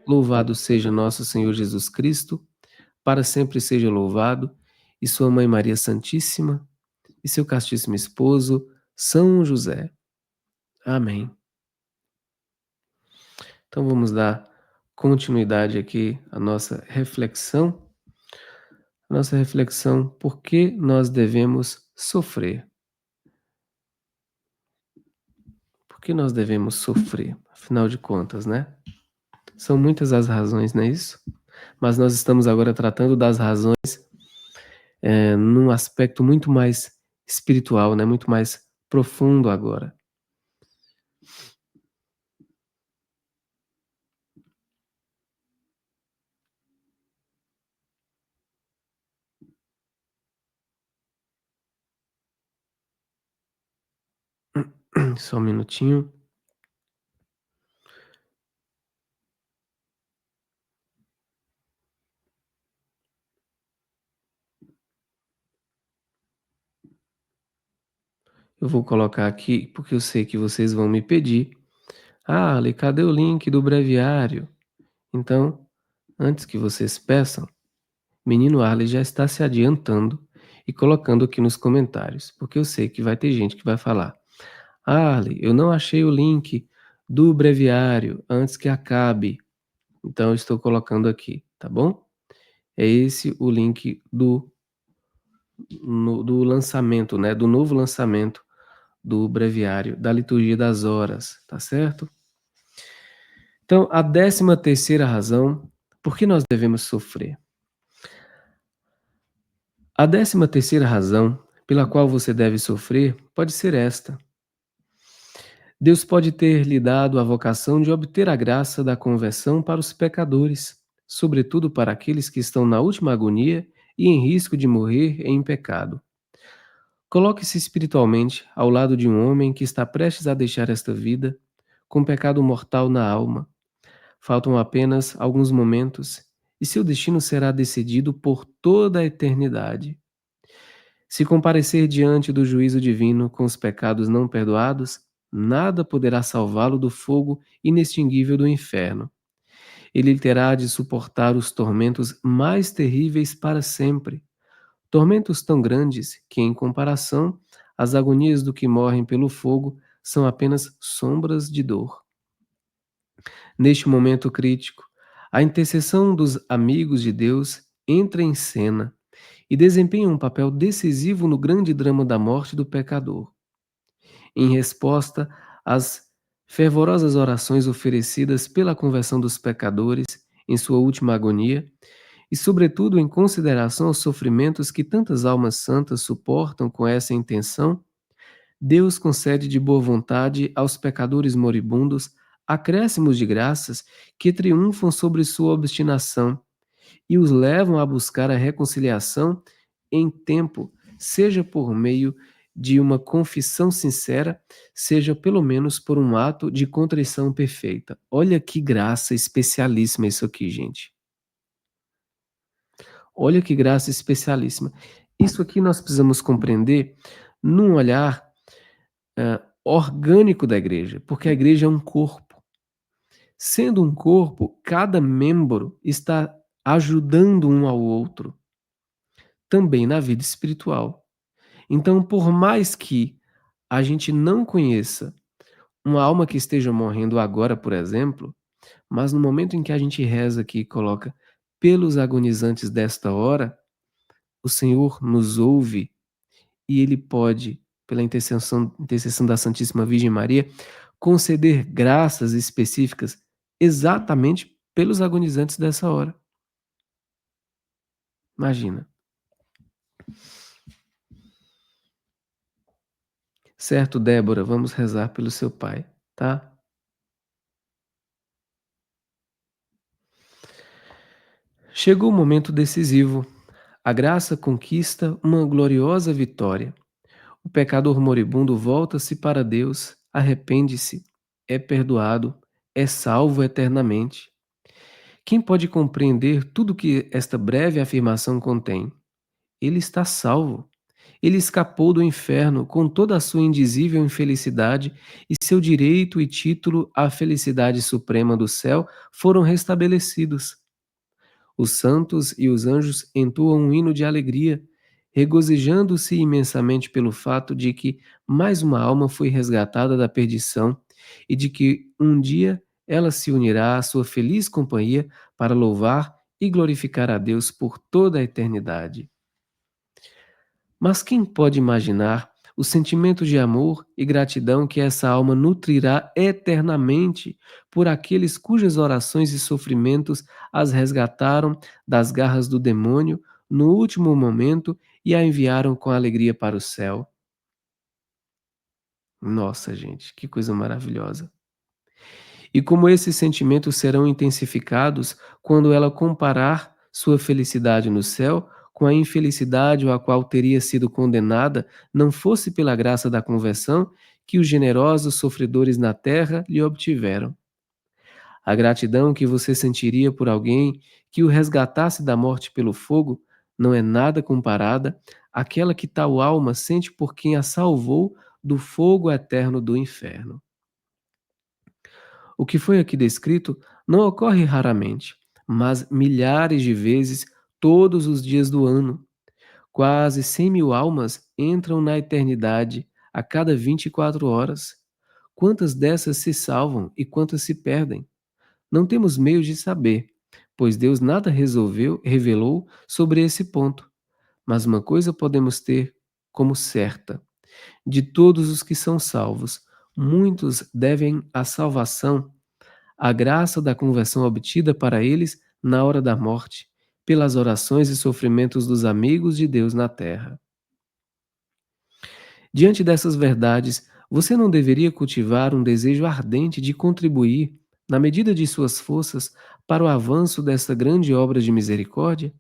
Louvado seja nosso Senhor Jesus Cristo, para sempre seja louvado, e sua mãe Maria Santíssima, e seu castíssimo esposo, São José. Amém. Então vamos dar continuidade aqui à nossa reflexão. Nossa reflexão, por que nós devemos sofrer? Por que nós devemos sofrer? Afinal de contas, né? São muitas as razões, não é isso? Mas nós estamos agora tratando das razões, num aspecto muito mais espiritual, né, muito mais profundo agora. Só um minutinho. Eu vou colocar aqui, porque eu sei que vocês vão me pedir: "Ah, Ale, cadê o link do breviário?". Então, antes que vocês peçam, menino Arley já está se adiantando e colocando aqui nos comentários, porque eu sei que vai ter gente que vai falar: "Arley, eu não achei o link do breviário antes que acabe". Então eu estou colocando aqui, tá bom? É esse o link do lançamento, né, do novo lançamento do breviário da liturgia das horas, tá certo? Então, a 13ª razão por que nós devemos sofrer. A 13ª razão pela qual você deve sofrer pode ser esta: Deus pode ter lhe dado a vocação de obter a graça da conversão para os pecadores, sobretudo para aqueles que estão na última agonia e em risco de morrer em pecado. Coloque-se espiritualmente ao lado de um homem que está prestes a deixar esta vida, com pecado mortal na alma. Faltam apenas alguns momentos e seu destino será decidido por toda a eternidade. Se comparecer diante do juízo divino com os pecados não perdoados, nada poderá salvá-lo do fogo inextinguível do inferno. Ele terá de suportar os tormentos mais terríveis para sempre. Tormentos tão grandes que, em comparação, as agonias do que morrem pelo fogo são apenas sombras de dor. Neste momento crítico, a intercessão dos amigos de Deus entra em cena e desempenha um papel decisivo no grande drama da morte do pecador. Em resposta às fervorosas orações oferecidas pela conversão dos pecadores em sua última agonia, e, sobretudo, em consideração aos sofrimentos que tantas almas santas suportam com essa intenção, Deus concede de boa vontade aos pecadores moribundos acréscimos de graças que triunfam sobre sua obstinação e os levam a buscar a reconciliação em tempo, seja por meio de uma confissão sincera, seja pelo menos por um ato de contrição perfeita. Olha que graça especialíssima isso aqui, gente. Olha que graça especialíssima. Isso aqui nós precisamos compreender num olhar orgânico da igreja, porque a igreja é um corpo. Sendo um corpo, cada membro está ajudando um ao outro, também na vida espiritual. Então, por mais que a gente não conheça uma alma que esteja morrendo agora, por exemplo, mas no momento em que a gente reza aqui e coloca pelos agonizantes desta hora, o Senhor nos ouve e Ele pode, pela intercessão da Santíssima Virgem Maria, conceder graças específicas exatamente pelos agonizantes dessa hora. Imagina. Certo, Débora, vamos rezar pelo seu pai, tá? Chegou o momento decisivo. A graça conquista uma gloriosa vitória. O pecador moribundo volta-se para Deus, arrepende-se, é perdoado, é salvo eternamente. Quem pode compreender tudo que esta breve afirmação contém? Ele está salvo. Ele escapou do inferno com toda a sua indizível infelicidade e seu direito e título à felicidade suprema do céu foram restabelecidos. Os santos e os anjos entoam um hino de alegria, regozijando-se imensamente pelo fato de que mais uma alma foi resgatada da perdição e de que um dia ela se unirá à sua feliz companhia para louvar e glorificar a Deus por toda a eternidade. Mas quem pode imaginar o sentimento de amor e gratidão que essa alma nutrirá eternamente por aqueles cujas orações e sofrimentos as resgataram das garras do demônio no último momento e a enviaram com alegria para o céu? Nossa, gente, que coisa maravilhosa! E como esses sentimentos serão intensificados quando ela comparar sua felicidade no céu com a infelicidade a qual teria sido condenada, não fosse pela graça da conversão que os generosos sofredores na terra lhe obtiveram. A gratidão que você sentiria por alguém que o resgatasse da morte pelo fogo não é nada comparada àquela que tal alma sente por quem a salvou do fogo eterno do inferno. O que foi aqui descrito não ocorre raramente, mas milhares de vezes todos os dias do ano. Quase 100.000 almas entram na eternidade a cada 24 horas. Quantas dessas se salvam e quantas se perdem? Não temos meios de saber, pois Deus nada revelou sobre esse ponto. Mas uma coisa podemos ter como certa: de todos os que são salvos, muitos devem a salvação a graça da conversão obtida para eles na hora da morte, pelas orações e sofrimentos dos amigos de Deus na terra. Diante dessas verdades, você não deveria cultivar um desejo ardente de contribuir, na medida de suas forças, para o avanço desta grande obra de misericórdia?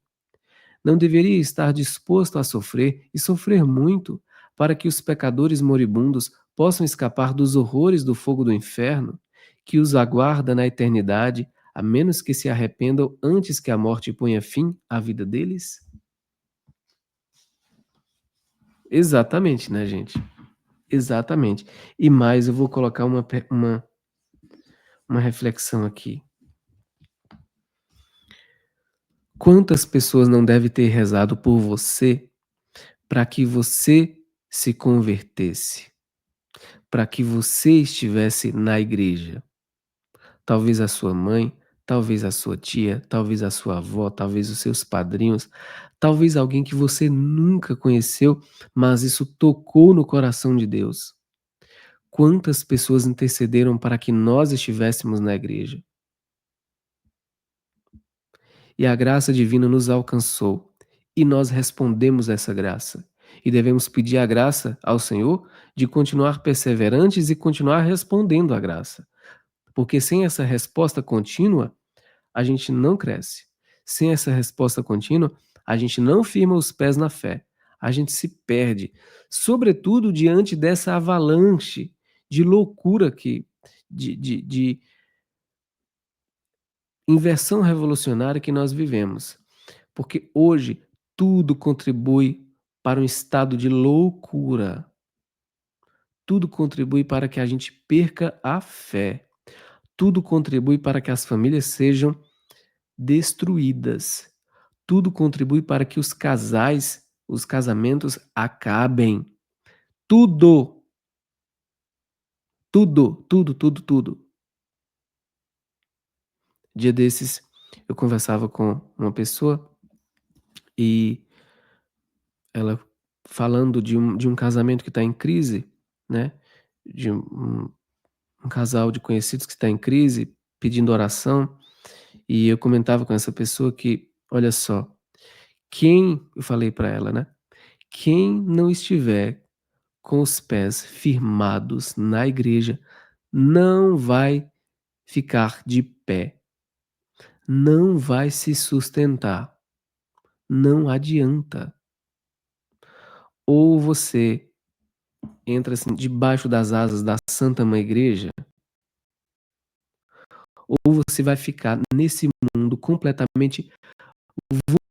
Não deveria estar disposto a sofrer e sofrer muito para que os pecadores moribundos possam escapar dos horrores do fogo do inferno, que os aguarda na eternidade, a menos que se arrependam antes que a morte ponha fim à vida deles? Exatamente, né, gente? Exatamente. E mais, eu vou colocar uma reflexão aqui. Quantas pessoas não devem ter rezado por você para que você se convertesse? Para que você estivesse na igreja. Talvez a sua mãe, talvez a sua tia, talvez a sua avó, talvez os seus padrinhos, talvez alguém que você nunca conheceu, mas isso tocou no coração de Deus. Quantas pessoas intercederam para que nós estivéssemos na igreja? E a graça divina nos alcançou, e nós respondemos a essa graça. E devemos pedir a graça ao Senhor de continuar perseverantes e continuar respondendo à graça. Porque sem essa resposta contínua, a gente não cresce. Sem essa resposta contínua, a gente não firma os pés na fé. A gente se perde, sobretudo diante dessa avalanche de loucura de inversão revolucionária que nós vivemos. Porque hoje tudo contribui para um estado de loucura. Tudo contribui para que a gente perca a fé. Tudo contribui para que as famílias sejam destruídas. Tudo contribui para que os casamentos acabem. Tudo, tudo. Dia desses eu conversava com uma pessoa e ela falando de um casamento que está em crise, né? De um casal de conhecidos que está em crise, pedindo oração, e eu comentava com essa pessoa que, olha só, eu falei para ela, né? Quem não estiver com os pés firmados na igreja, não vai ficar de pé, não vai se sustentar, não adianta. Ou você entra assim debaixo das asas da Santa Mãe Igreja, ou você vai ficar nesse mundo completamente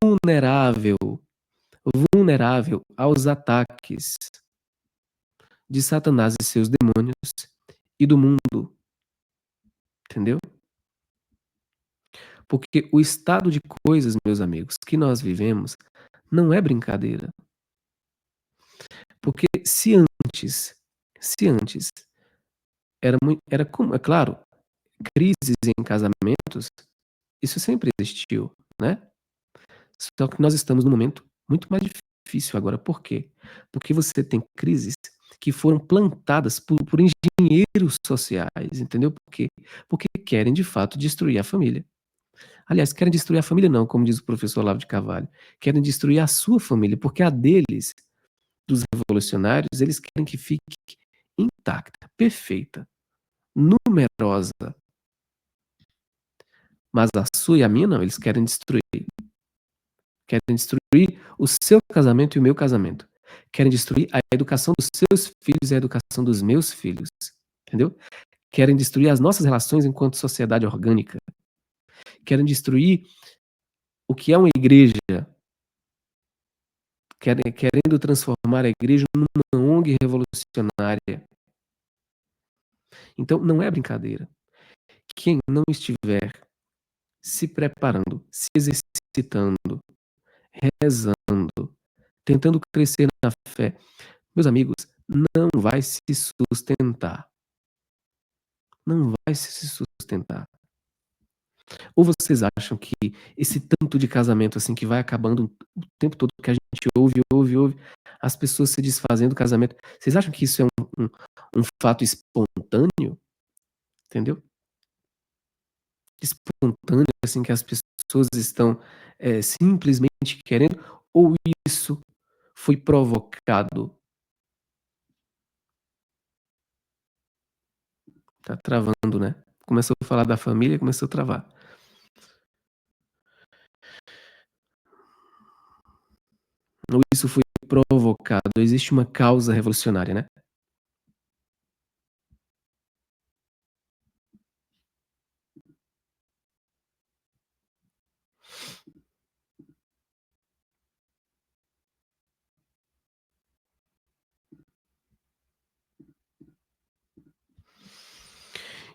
vulnerável, vulnerável aos ataques de Satanás e seus demônios e do mundo, entendeu? Porque o estado de coisas, meus amigos, que nós vivemos não é brincadeira. Porque se antes era como, é claro, crises em casamentos, isso sempre existiu, né? Só que nós estamos num momento muito mais difícil agora. Por quê? Porque você tem crises que foram plantadas por engenheiros sociais, entendeu? Por quê? Porque querem de fato destruir a família. Aliás, querem destruir a família não, como diz o professor Olavo de Carvalho, querem destruir a sua família, porque a deles, dos revolucionários, eles querem que fique intacta, perfeita, numerosa, mas a sua e a minha não, eles querem destruir o seu casamento e o meu casamento, querem destruir a educação dos seus filhos e a educação dos meus filhos, entendeu? Querem destruir as nossas relações enquanto sociedade orgânica, querem destruir o que é uma igreja, querendo transformar a igreja numa ONG revolucionária. Então não é brincadeira. Quem não estiver se preparando, se exercitando, rezando, tentando crescer na fé, meus amigos, não vai se sustentar. Não vai se sustentar. Ou vocês acham que esse tanto de casamento assim que vai acabando o tempo todo que a gente ouve, as pessoas se desfazendo do casamento, vocês acham que isso é um fato espontâneo? Entendeu? Espontâneo, assim, que as pessoas estão, simplesmente querendo, ou isso foi provocado? Tá travando, né? Começou a falar da família, começou a travar. Ou isso foi provocado? Existe uma causa revolucionária, né?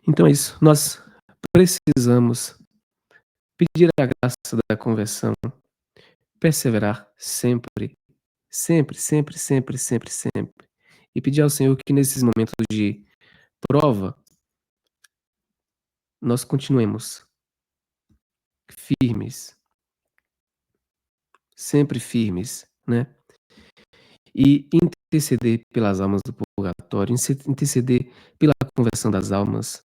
Então é isso, nós precisamos pedir a graça da conversão, perseverar sempre, sempre, sempre, sempre, sempre, sempre, e pedir ao Senhor que nesses momentos de prova, nós continuemos firmes, sempre firmes, né? E interceder pelas almas do purgatório, interceder pela conversão das almas,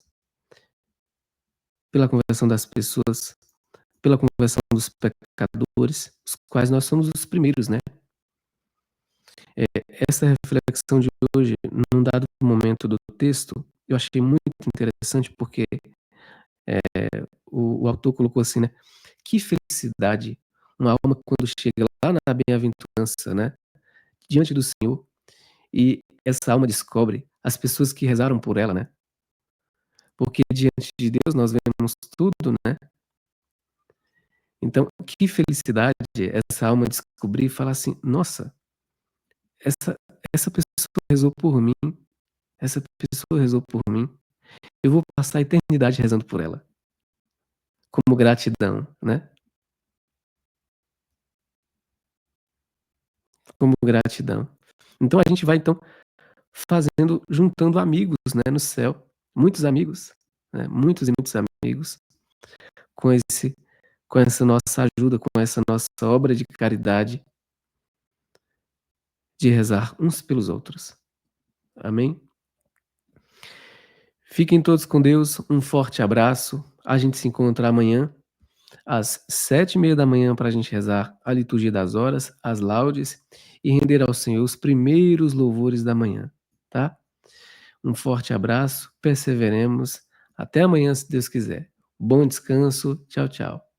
pela conversão das pessoas, pela conversão dos pecadores, os quais nós somos os primeiros, né? Essa reflexão de hoje, num dado momento do texto, eu achei muito interessante porque o autor colocou assim, né? Que felicidade uma alma quando chega lá na bem-aventurança, né? Diante do Senhor, e essa alma descobre as pessoas que rezaram por ela, né? Porque diante de Deus nós vemos tudo, né? Então, que felicidade essa alma descobrir e falar assim: "Nossa, essa essa pessoa rezou por mim, essa pessoa rezou por mim, eu vou passar a eternidade rezando por ela", como gratidão, né, como gratidão. Então a gente vai então fazendo juntando amigos, né, no céu, muitos amigos, né, muitos e muitos amigos, com esse com essa nossa ajuda, com essa nossa obra de caridade, de rezar uns pelos outros. Amém? Fiquem todos com Deus, um forte abraço. A gente se encontra amanhã, às 7h30 para a gente rezar a liturgia das horas, as laudes e render ao Senhor os primeiros louvores da manhã, tá? Um forte abraço, perseveremos. Até amanhã, se Deus quiser. Bom descanso. Tchau, tchau.